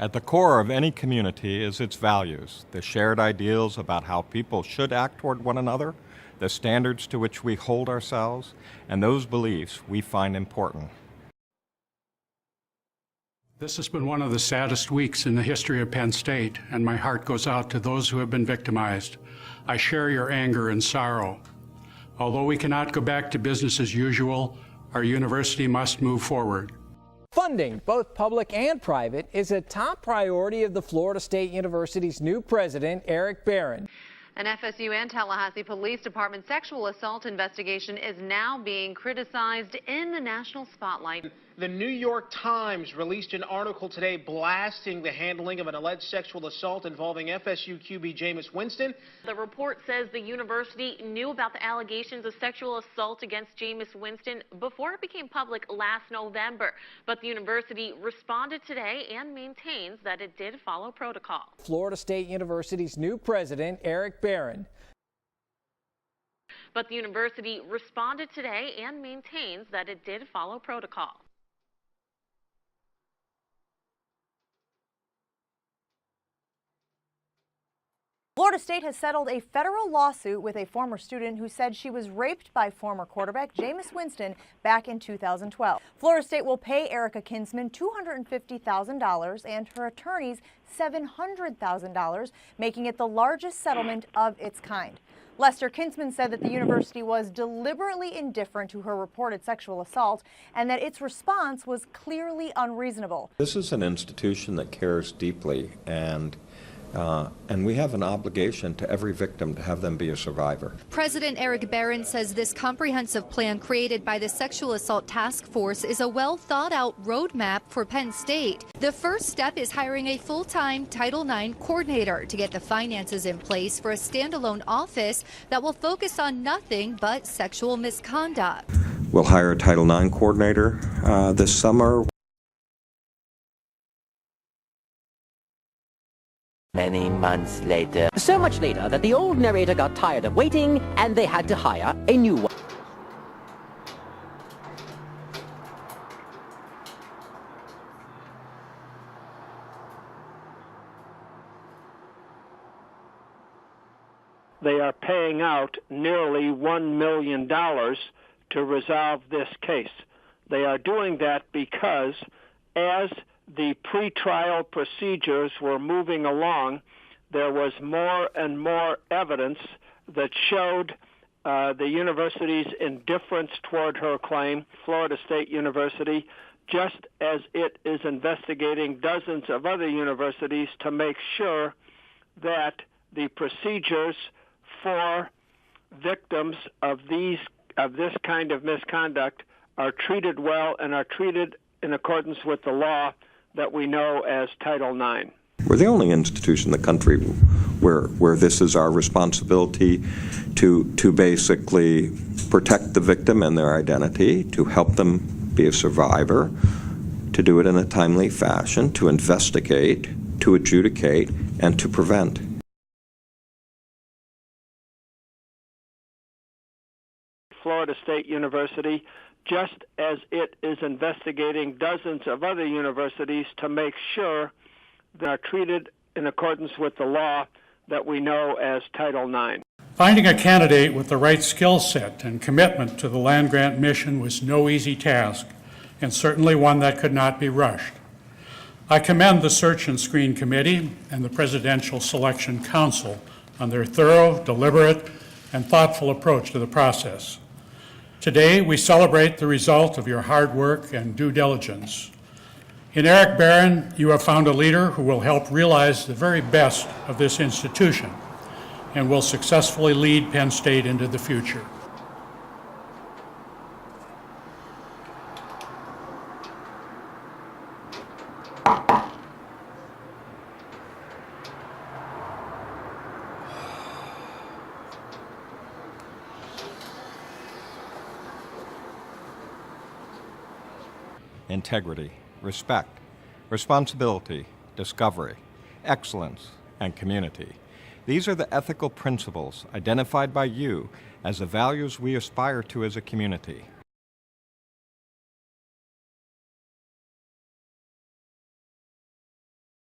At the core of any community is its values, the shared ideals about how people should act toward one another, the standards to which we hold ourselves, and those beliefs we find important. This has been one of the saddest weeks in the history of Penn State, and my heart goes out to those who have been victimized. I share your anger and sorrow. Although we cannot go back to business as usual, our university must move forward. Funding, both public and private, is a top priority of the Florida State University's new president, Eric Barron. An FSU and Tallahassee Police Department sexual assault investigation is now being criticized in the national spotlight. The New York Times released an article today blasting the handling of an alleged sexual assault involving FSU QB Jameis Winston. The report says the university knew about the allegations of sexual assault against Jameis Winston before it became public last November. But the university responded today and maintains that it did follow protocol. Florida State University's new president, Eric Barron. But the university responded today and maintains that it did follow protocol. Florida State has settled a federal lawsuit with a former student who said she was raped by former quarterback Jameis Winston back in 2012. Florida State will pay Erica Kinsman $250,000 and her attorneys $700,000, making it the largest settlement of its kind. Lester Kinsman said that the university was deliberately indifferent to her reported sexual assault and that its response was clearly unreasonable. This is an institution that cares deeply, and we have an obligation to every victim to have them be a survivor. President Eric Barron says this comprehensive plan created by the Sexual Assault Task Force is a well-thought-out roadmap for Penn State. The first step is hiring a full-time Title IX coordinator to get the finances in place for a standalone office that will focus on nothing but sexual misconduct. We'll hire a Title IX coordinator this summer. Many months later. So much later that the old narrator got tired of waiting and they had to hire a new one. They are paying out nearly $1 million to resolve this case. They are doing that because as the pretrial procedures were moving along, there was more and more evidence that showed the university's indifference toward her claim. Florida State University, just as it is investigating dozens of other universities to make sure that the procedures for victims of this kind of misconduct are treated well and are treated in accordance with the law that we know as Title IX. We're the only institution in the country where this is our responsibility to basically protect the victim and their identity, to help them be a survivor, to do it in a timely fashion, to investigate, to adjudicate, and to prevent. Florida State University, just as it is investigating dozens of other universities to make sure they are treated in accordance with the law that we know as Title IX. Finding a candidate with the right skill set and commitment to the land-grant mission was no easy task, and certainly one that could not be rushed. I commend the Search and Screen Committee and the Presidential Selection Council on their thorough, deliberate, and thoughtful approach to the process. Today, we celebrate the result of your hard work and due diligence. In Eric Barron, you have found a leader who will help realize the very best of this institution and will successfully lead Penn State into the future. Integrity, respect, responsibility, discovery, excellence, and community. These are the ethical principles identified by you as the values we aspire to as a community.